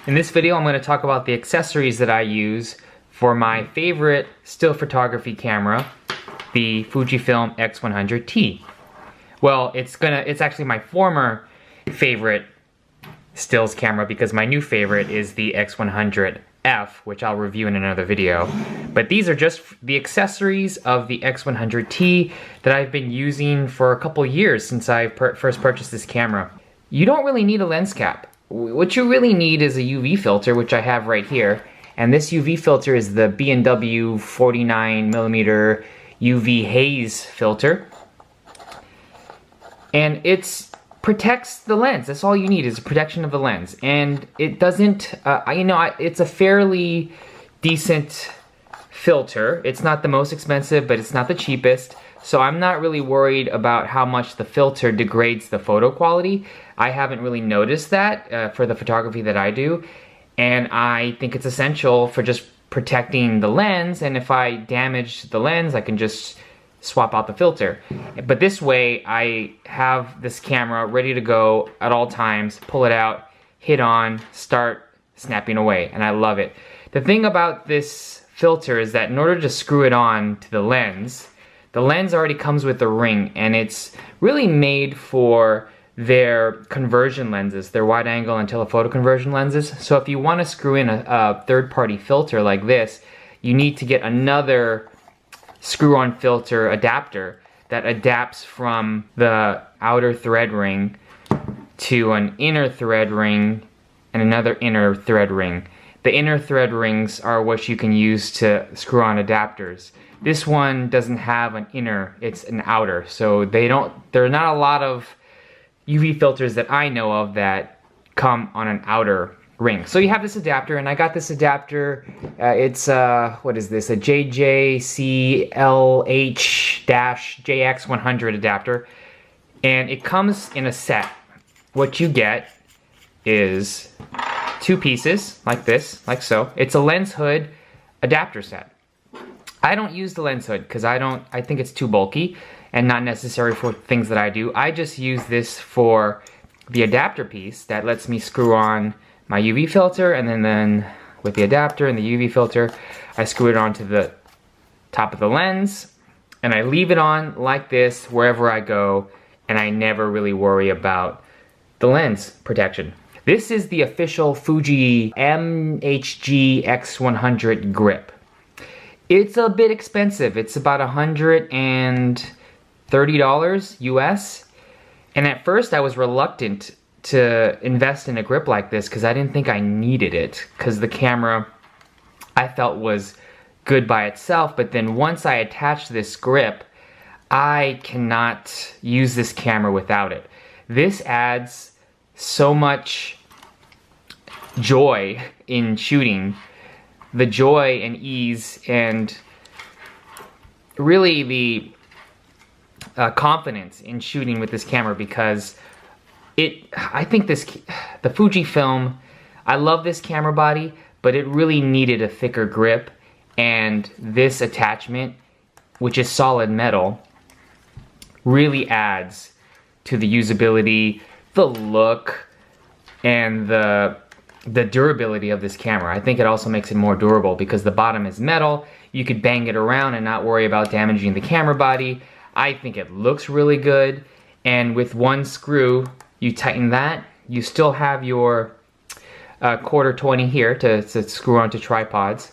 In this video, I'm going to talk about the accessories that I use for my favorite still photography camera, the Fujifilm x100T. Well, it's actually my former favorite stills camera because my new favorite is the x100F, which I'll review in another video. But these are just the accessories of the x100T that I've been using for a couple years since I first purchased this camera. You don't really need a lens cap. What you really need is a UV filter, which I have right here. And this UV filter is the B&W 49mm UV haze filter. And it protects the lens. That's all you need, is a protection of the lens. And it doesn't, it's a fairly decent filter. It's not the most expensive, but it's not the cheapest. So I'm not really worried about how much the filter degrades the photo quality. I haven't really noticed that for the photography that I do. And I think it's essential for just protecting the lens. And if I damage the lens, I can just swap out the filter. But this way, I have this camera ready to go at all times, pull it out, hit on, start snapping away, and I love it. The thing about this filter is that in order to screw it on to the lens already comes with a ring, and it's really made for their conversion lenses, their wide angle and telephoto conversion lenses. So if you want to screw in a third-party filter like this, you need to get another screw-on filter adapter that adapts from the outer thread ring to an inner thread ring and another inner thread ring. The inner thread rings are what you can use to screw on adapters. This one doesn't have an inner, it's an outer. So there are not a lot of UV filters that I know of that come on an outer ring. So you have this adapter, and I got this adapter. It's what is this? A JJCLH-JX100 adapter, and it comes in a set. What you get is two pieces like this, like so. It's a lens hood adapter set. I don't use the lens hood because I think it's too bulky and not necessary for things that I do. I just use this for the adapter piece that lets me screw on my UV filter, and then with the adapter and the UV filter, I screw it onto the top of the lens, and I leave it on like this wherever I go, and I never really worry about the lens protection. This is the official Fuji Mhg X100 grip. It's a bit expensive. It's about $130 US. And at first I was reluctant to invest in a grip like this because I didn't think I needed it, because the camera I felt was good by itself. But then once I attached this grip, I cannot use this camera without it. This adds so much joy in shooting. The joy and ease and really the confidence in shooting with this camera, because I think the Fujifilm, I love this camera body, but it really needed a thicker grip, and this attachment, which is solid metal, really adds to the usability, the look, and the durability of this camera. I think it also makes it more durable because the bottom is metal. You could bang it around and not worry about damaging the camera body. I think it looks really good, and with one screw, you tighten that. You still have your quarter 20 here to screw onto tripods,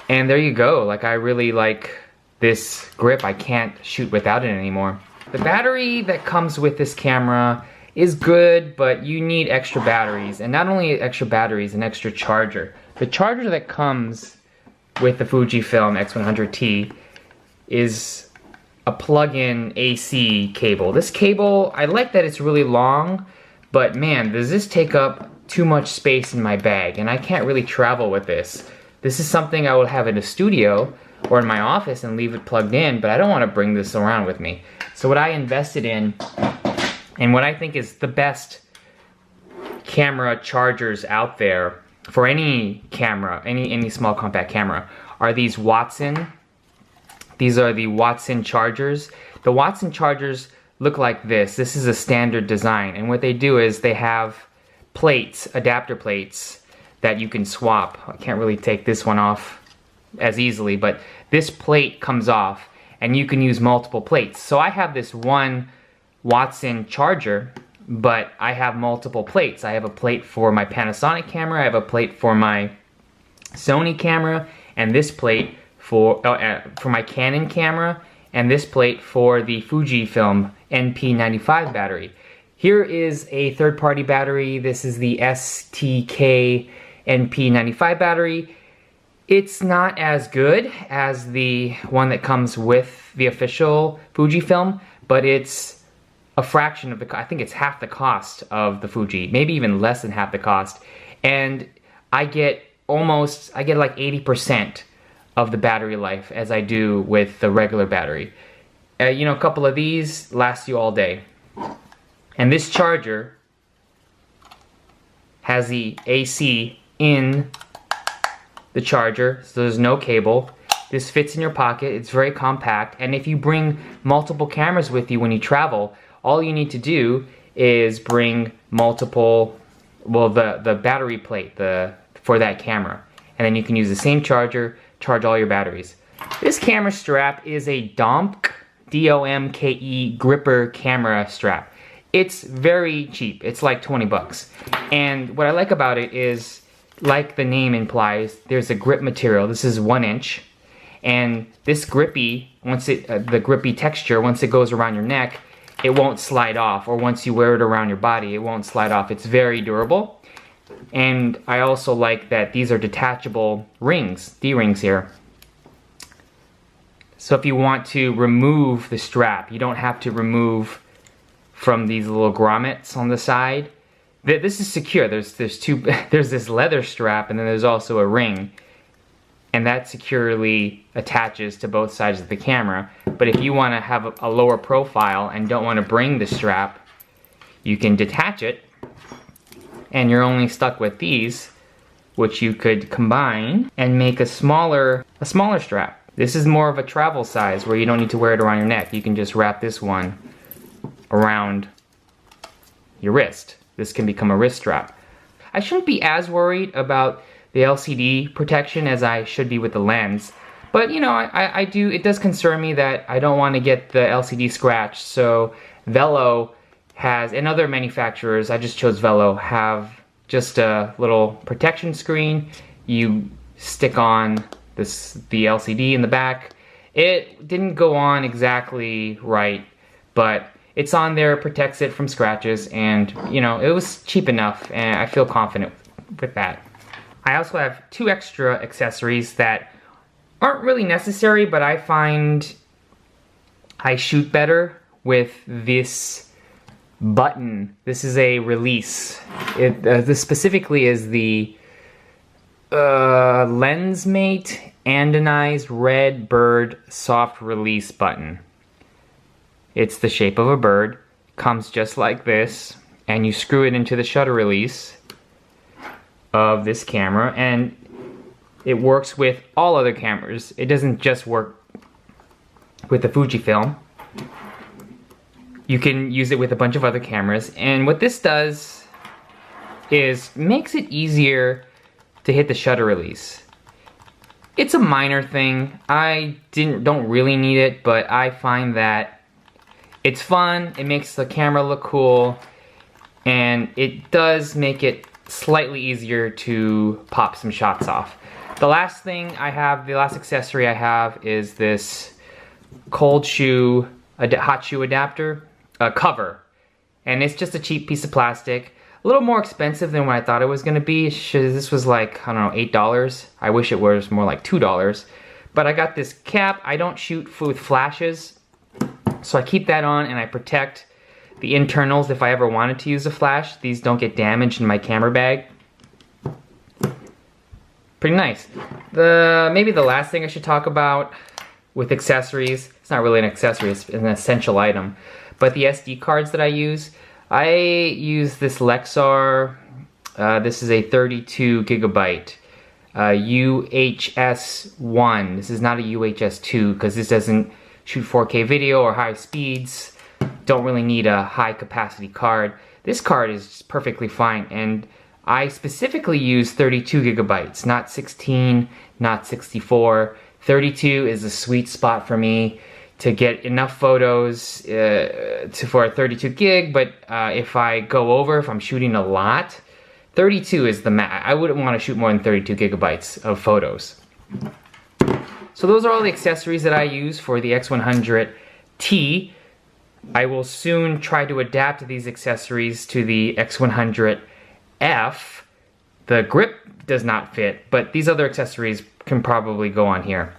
and there you go. Like, I really like this grip. I can't shoot without it anymore. The battery that comes with this camera is good, but you need extra batteries, and not only extra batteries, an extra charger. The charger that comes with the Fujifilm X100T is a plug-in AC cable. This cable, I like that it's really long, but man, does this take up too much space in my bag, and I can't really travel with this. This is something I will have in a studio or in my office and leave it plugged in, but I don't want to bring this around with me. So what I invested in, and what I think is the best camera chargers out there for any camera, any small compact camera, are these Watson. These are the Watson chargers. The Watson chargers look like this. This is a standard design, and what they do is they have plates, adapter plates, that you can swap. I can't really take this one off as easily, but this plate comes off and you can use multiple plates. So I have this one Watson charger, but I have multiple plates. I have a plate for my Panasonic camera, I have a plate for my Sony camera, and this plate for my Canon camera, and this plate for the Fujifilm NP95 battery. Here is a third-party battery. This is the STK NP95 battery. It's not as good as the one that comes with the official Fujifilm, but it's a fraction of I think it's half the cost of the Fuji, maybe even less than half the cost. And I get like 80% of the battery life as I do with the regular battery. You know, a couple of these last you all day. And this charger has the AC in the charger, so there's no cable. This fits in your pocket, it's very compact, and if you bring multiple cameras with you when you travel, all you need to do is bring multiple, well, the battery plate for that camera, and then you can use the same charger, charge all your batteries. This camera strap is a Domke, D-O-M-K-E gripper camera strap. It's very cheap, it's like 20 bucks. And what I like about it is, like the name implies, there's a grip material. This is 1 inch, and this grippy, the grippy texture, once it goes around your neck, it won't slide off, or once you wear it around your body, it won't slide off. It's very durable. And I also like that these are detachable rings, D-rings here. So if you want to remove the strap, you don't have to remove from these little grommets on the side. This is secure. There's this leather strap, and then there's also a ring, and that securely attaches to both sides of the camera. But if you want to have a lower profile and don't want to bring the strap, you can detach it, and you're only stuck with these, which you could combine and make a smaller strap. This is more of a travel size where you don't need to wear it around your neck. You can just wrap this one around your wrist. This can become a wrist strap. I shouldn't be as worried about the LCD protection as I should be with the lens, but you know, I do. It does concern me that I don't want to get the LCD scratched. So Velo has, and other manufacturers, I just chose Velo, have just a little protection screen. You stick on the LCD in the back. It didn't go on exactly right, but it's on there, protects it from scratches, and you know, it was cheap enough, and I feel confident with that. I also have 2 extra accessories that aren't really necessary, but I find I shoot better with this button. This is a release. This specifically is the LensMate Anodized Red Bird Soft Release button. It's the shape of a bird, comes just like this, and you screw it into the shutter release of this camera, and it works with all other cameras. It doesn't just work with the Fujifilm. You can use it with a bunch of other cameras, and what this does is makes it easier to hit the shutter release. It's a minor thing. I don't really need it, but I find that it's fun, it makes the camera look cool, and it does make it slightly easier to pop some shots off. The last accessory I have is this hot shoe adapter cover. And it's just a cheap piece of plastic. A little more expensive than what I thought it was gonna be. This was like, I don't know, $8. I wish it was more like $2. But I got this cap. I don't shoot with flashes, so I keep that on and I protect the internals if I ever wanted to use a flash. These don't get damaged in my camera bag. Pretty nice. Maybe the last thing I should talk about with accessories, it's not really an accessory, it's an essential item, but the SD cards that I use this Lexar, this is a 32 gigabyte UHS-1. This is not a UHS-2 because this doesn't shoot 4K video or high speeds. Don't really need a high capacity card. This card is perfectly fine, and I specifically use 32 gigabytes, not 16, not 64. 32 is a sweet spot for me to get enough photos for a 32 gig, but if I go over, if I'm shooting a lot, 32 is the max. I wouldn't want to shoot more than 32 gigabytes of photos. So those are all the accessories that I use for the X100T. I will soon try to adapt these accessories to the X100F. The grip does not fit, but these other accessories can probably go on here.